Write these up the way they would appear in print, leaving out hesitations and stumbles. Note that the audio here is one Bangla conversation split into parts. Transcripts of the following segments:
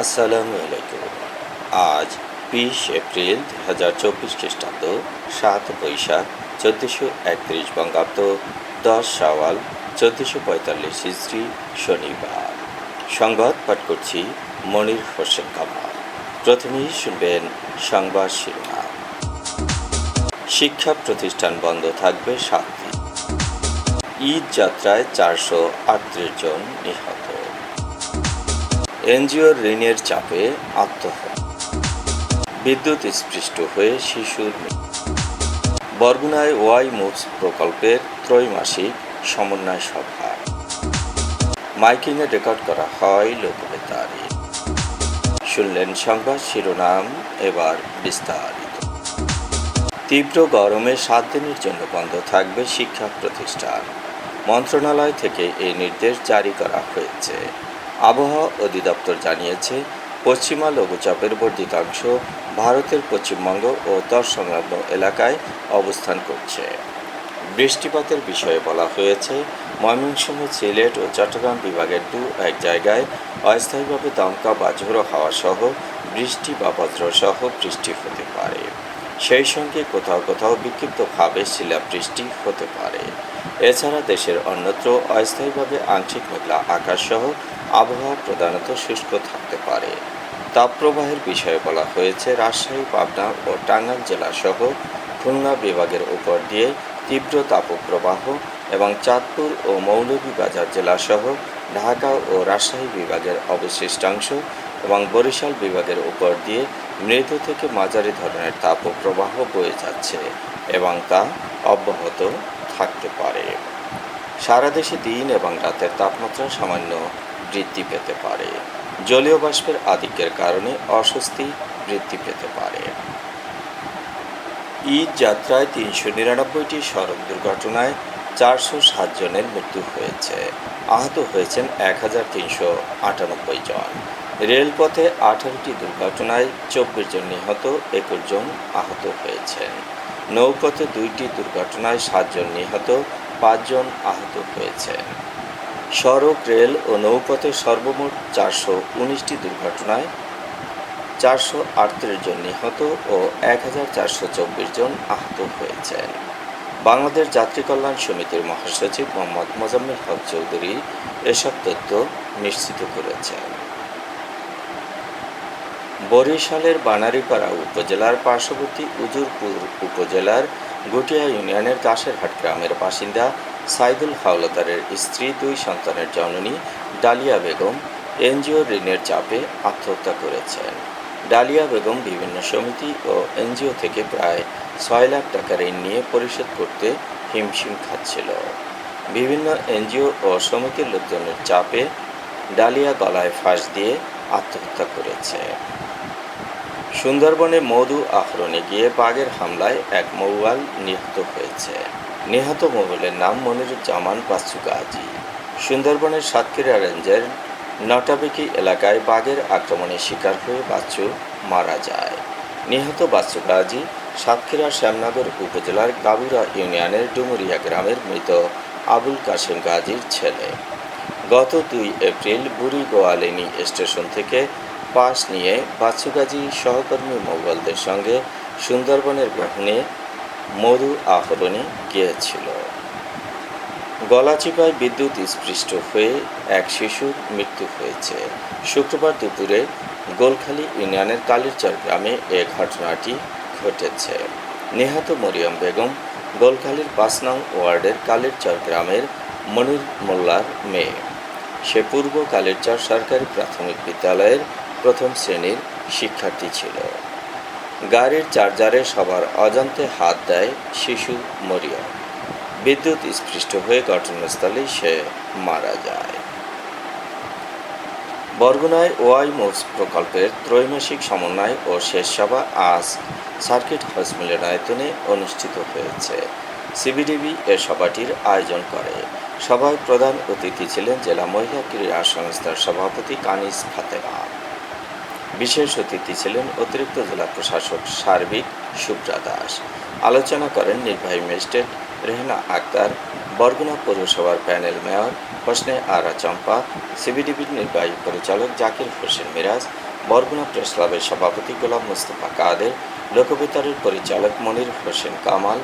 আসসালামু আলাইকুম। আজ 20 এপ্রিল 2024 খ্রিস্টাব্দ, 7 বৈশাখ 1431 বঙ্গাব্দ, 10 শাওয়াল 1445 হিজরি, শনিবার। সংবাদ পাঠ করছি মনির হোসেন কামাল। প্রথমেই শুনবেন সংবাদ শিরোনাম। শিক্ষা প্রতিষ্ঠান বন্ধ থাকবে 7 দিন। ঈদ যাত্রায় 438 জন নিহত। এনজিওর ঋণের চাপে আত্মহত্যা। বিদ্যুৎ স্পৃষ্ট হয়ে শিশুর মৃত্যু। বরগুনায় ওয়াই মুভস প্রকল্পের ত্রৈমাসিক সমন্বয় সভা। মাইকিংয়ে রেকর্ড করা হয় লোকবেতারে। শুনলেন সংবাদ শিরোনাম, এবার বিস্তারিত। তীব্র গরমে 7 দিনের জন্য বন্ধ থাকবে শিক্ষা প্রতিষ্ঠান। মন্ত্রণালয় থেকে এই নির্দেশ জারি করা হয়েছে। আবহাওয়া অধিদপ্তর জানিয়েছে, পশ্চিমা লঘুচাপের বর্ধিতাংশ ভারতের পশ্চিমবঙ্গ ও তৎসংলগ্ন এলাকায় অবস্থান করছে। বৃষ্টিপাতের বিষয়ে বলা হয়েছে, ময়মনসিংহ, সিলেট ও চট্টগ্রাম বিভাগের 2-1 জায়গায় অস্থায়ীভাবে দমকা বা ঝোড়ো হাওয়া সহ বৃষ্টি বা বজ্রসহ বৃষ্টি হতে পারে। সেই সঙ্গে কোথাও কোথাও বিক্ষিপ্তভাবে শিলাবৃষ্টি হতে পারে। এছাড়া দেশের অন্যত্র অস্থায়ীভাবে আংশিক মেঘলা আকাশসহ আবহাওয়া প্রধানত শুষ্ক থাকতে পারে। তাপপ্রবাহের বিষয়ে বলা হয়েছে, রাজশাহী, পাবনা ও টাঙ্গাইল জেলাসহ খুলনা বিভাগের উপর দিয়ে তীব্র তাপপ্রবাহ এবং চাঁদপুর ও মৌলভীবাজার জেলাসহ ঢাকা ও রাজশাহী বিভাগের অবশিষ্টাংশ এবং বরিশাল বিভাগের উপর দিয়ে মৃদু থেকে মাঝারি ধরনের তাপপ্রবাহ বয়ে যাচ্ছে এবং তা অব্যাহত থাকতে পারে। সারা দেশে দিন এবং রাতের তাপমাত্রা সামান্য বৃদ্ধি পেতে পারে। জলীয় বাষ্পের আধিক্যের কারণে অস্বস্তি বৃদ্ধি পেতে পারে। ঈদ যাত্রায় 399টি সড়ক দুর্ঘটনায় 407 জনের মৃত্যু হয়েছে। আহত হয়েছেন 1398 জন। রেলপথে 18টি দুর্ঘটনায় 24 জন নিহত, 21 জন আহত হয়েছেন। নৌপথে 2টি দুর্ঘটনায় 7 জন নিহত, 5 জন আহত হয়েছেন। সড়ক, রেল ও নৌপথে সর্বমোট 419টি দুর্ঘটনায় 438 জন নিহত ও 1424 জন আহত হয়েছেন। বাংলাদেশ যাত্রী কল্যাণ সমিতির মহাসচিব মোহাম্মদ মোজাম্মেল হক চৌধুরী এসব তথ্য নিশ্চিত করেছেন। বরিশালের বানারীপাড়া উপজেলার পার্শ্ববর্তী উজুরপুর উপজেলার গুটিয়া ইউনিয়নের দাসেরহাট গ্রামের বাসিন্দা সাইদুল হাওলাদারের স্ত্রী 2 সন্তানের জননী ডালিয়া বেগম এনজিও ঋণের চাপে আত্মহত্যা করেছেন। ডালিয়া বেগম বিভিন্ন সমিতি ও এনজিও থেকে প্রায় 6 লাখ টাকা ঋণ নিয়ে পরিশোধ করতে হিমশিম খাচ্ছিল। বিভিন্ন এনজিও ও সমিতির লোকজনের চাপে ডালিয়া গলায় ফাঁস দিয়ে আত্মহত্যা করেছে। সুন্দরবনে মধু আহরণে গিয়ে বাঘের হামলায় এক মৌয়াল নিহত হয়েছে। নিহত মৌয়ালের নাম মনিরুজ্জামান বাচ্চু গাজী। সুন্দরবনের সাতক্ষীরা রেঞ্জের নটাবেকি এলাকায় বাঘের আক্রমণের শিকার হয়ে বাচ্চু মারা যায়। নিহত বাচ্চু গাজী সাতক্ষীরা শ্যামনগর উপজেলার গাবুরা ইউনিয়নের ডুমুরিয়া গ্রামের মৃত আবুল কাশেম গাজীর ছেলে। গত 2 এপ্রিল বুড়ি গোয়ালিনী স্টেশন থেকে পাস নিয়ে বাচ্চু গাজী সহকর্মী মোগলদের সঙ্গে সুন্দরবনের গহনে মধু আহরণে গিয়েছিল। গলাচিপায় বিদ্যুৎ স্পৃষ্ট হয়ে এক শিশুর মৃত্যু হয়েছে। শুক্রবার দুপুরে গোলখালী ইউনিয়নের কালীরচর গ্রামে এ ঘটনাটি ঘটেছে। নিহত মরিয়ম বেগম গোলখালীর 5 নং ওয়ার্ডের কালীরচর গ্রামের মনির মোল্লার মেয়ে। সে পূর্ব কালীরচর সরকারি প্রাথমিক বিদ্যালয়ের 1ম শ্রেণীর শিক্ষার্থী ছিল। গাড়ির চার্জারে সবার অজান্তে হাত দেয় শিশু মরিয়ম। বিদ্যুৎ স্পৃষ্ট হয়ে ঘটনাস্থলেই সে মারা যায়। বরগুনায় ওয়াই মুভস প্রকল্পের ত্রৈমাসিক সমন্বয় ও শেষ সভা আজ সার্কিট হাউস মিলনায়তনে অনুষ্ঠিত হয়েছে। সিবিডিবি এ সভাটির আয়োজন করে। সভায় প্রধান অতিথি ছিলেন জেলা মহিলা ক্রীড়া সংস্থার সভাপতি কানিজ ফাতেমা। বিশেষ অতিথি ছিলেন অতিরিক্ত জেলা প্রশাসক সার্বিক সুব্রা দাস। আলোচনা করেন নির্বাহী ম্যাজিস্ট্রেট রেহেনা আক্তার, বরগুনা পৌরসভার প্যানেল মেয়র হোসনে আরা চম্পা, সিবিডিবির নির্বাহী পরিচালক জাকির হোসেন মিরাজ, বরগুনা প্রেস ক্লাবের সভাপতি গোলাম মোস্তফা কাদের, লোকবেতারের পরিচালক মনির হোসেন কামাল,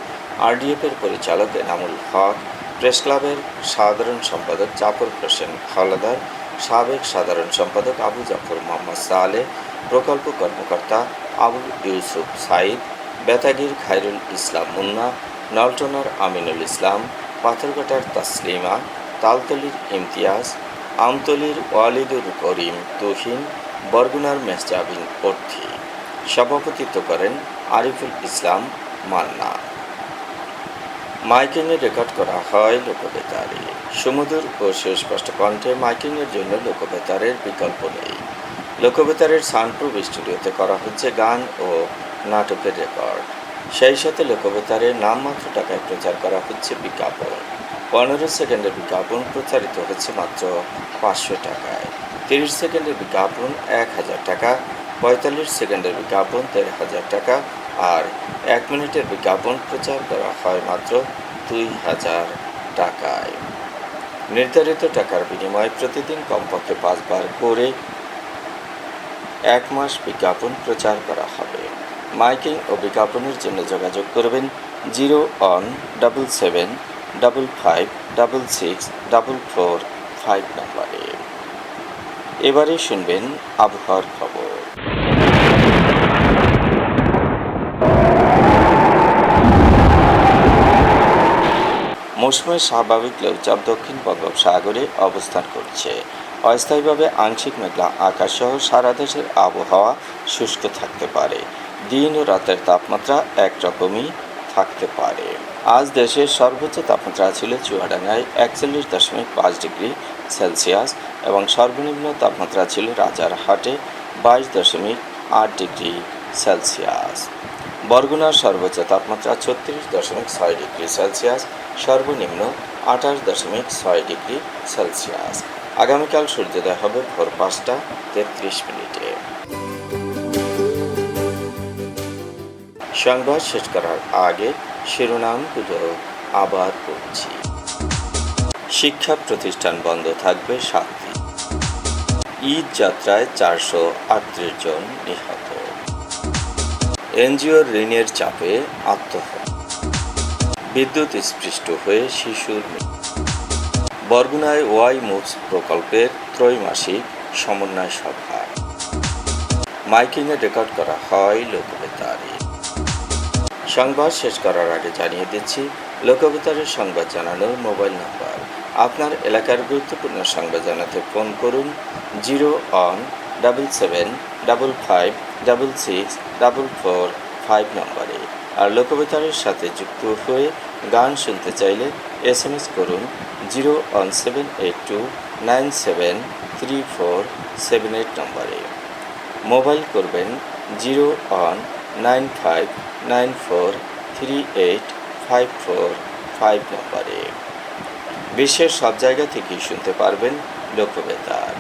আরডিএফের পরিচালক এনামুল হক, প্রেস ক্লাবের সাধারণ সম্পাদক জাফর হোসেন হাওলাদার, সাবেক সাধারণ সম্পাদক আবু জাফর মোহাম্মদ সালেহ, প্রকল্প কর্মকর্তা আবুল ইউসুফ সাইদ, বেতাগীর খায়রুল ইসলাম মুন্না, নলটনার আমিনুল ইসলাম, পাথরঘাটার তাসলিমা, তালতলির ইমতিয়াজ, আমতলির ওয়ালিদুর করিম তুহিন, বরগুনার মেহজাবিন অর্থী। সভাপতিত্ব করেন আরিফুল ইসলাম মান্না। মাইকিংয়ে রেকর্ড করা হয় লোকবেতারে। সুমধুর ও সুস্পষ্ট কণ্ঠে মাইকিংয়ের জন্য লোকবেতারের বিকল্প নেই। লোকবেতারের সাউন্ডপ্রুফ স্টুডিওতে করা হচ্ছে গান ও নাটকের রেকর্ড। সেই সাথে লোকবেতারে নামমাত্র টাকায় প্রচার করা হচ্ছে বিজ্ঞাপন। 15 সেকেন্ডের বিজ্ঞাপন প্রচারিত হচ্ছে মাত্র 500 টাকায়, 30 সেকেন্ডের বিজ্ঞাপন 1000 টাকা, 45 সেকেন্ডের বিজ্ঞাপন 13,000 টাকা আর 1 মিনিটের বিজ্ঞাপন প্রচার করা হয় মাত্র 2000 টাকায়। নির্ধারিত টাকার বিনিময়ে প্রতিদিন কমপক্ষে 5 বার করে 1 মাস বিজ্ঞাপন প্রচার করা হবে। মাইকিং ও বিজ্ঞাপনের জন্য যোগাযোগ করবেন 0-17755664445 নম্বরে। এবারে শুনবেন আবহাওয়ার খবর। মৌসুমের স্বাভাবিক লঘুচাপ দক্ষিণ বঙ্গোপসাগরে অবস্থান করছে। অস্থায়ীভাবে আংশিক মেঘলা আকাশসহ সারা দেশের আবহাওয়া শুষ্ক থাকতে পারে। দিন ও রাতের তাপমাত্রা একরকমই থাকতে পারে। আজ দেশের সর্বোচ্চ তাপমাত্রা ছিল চুয়াডাঙ্গায় 41.5 ডিগ্রি সেলসিয়াস এবং সর্বনিম্ন তাপমাত্রা ছিল রাজারহাটে 22.8 ডিগ্রি সেলসিয়াস। বরগুনার সর্বোচ্চ তাপমাত্রা 36.6 ডিগ্রি সেলসিয়াস, সর্বনিম্ন 28.6 ডিগ্রি সেলসিয়াস। আগামীকাল সূর্যোদয় হবে ভোর 5:33। সংবাদ শেষ করার আগে শিরোনামগুলো আবার পড়ছি। শিক্ষা প্রতিষ্ঠান বন্ধ থাকবে 7 দিন। ঈদ যাত্রায় 438 জন নিহত। এনজিওর ঋণের চাপে আত্মহত্যা। বিদ্যুৎ স্পৃষ্ট হয়ে শিশুর মৃত্যু। বরগুনায় ওয়াই মুভস প্রকল্পের ত্রৈমাসিক সমন্বয় সভা। মাইকিংয়ে রেকর্ড করা হয় লোকবেতারে। সংবাদ শেষ করার আগে জানিয়ে দিচ্ছি লোকবেতারের সংবাদ জানানোর মোবাইল নম্বর। আপনার এলাকার গুরুত্বপূর্ণ সংবাদ জানাতে ফোন করুন 0-17755664445 নম্বরে। আর লোকবেতারের সাথে যুক্ত হয়ে গান শুনতে চাইলে SMS করুন 01782973478 নম্বরে। মোবাইল করবেন 01959438545 নম্বরে। বিশ্বের সব জায়গা থেকেই শুনতে পারবেন লোকবেতার।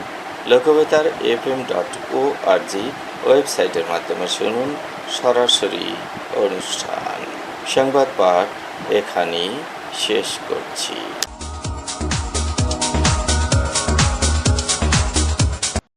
লোকবেতার FM.org ওয়েবসাইটের মাধ্যমে শুনুন সরাসরি অনুষ্ঠান। সংবাদ পাঠ এখানেই শেষ করছি।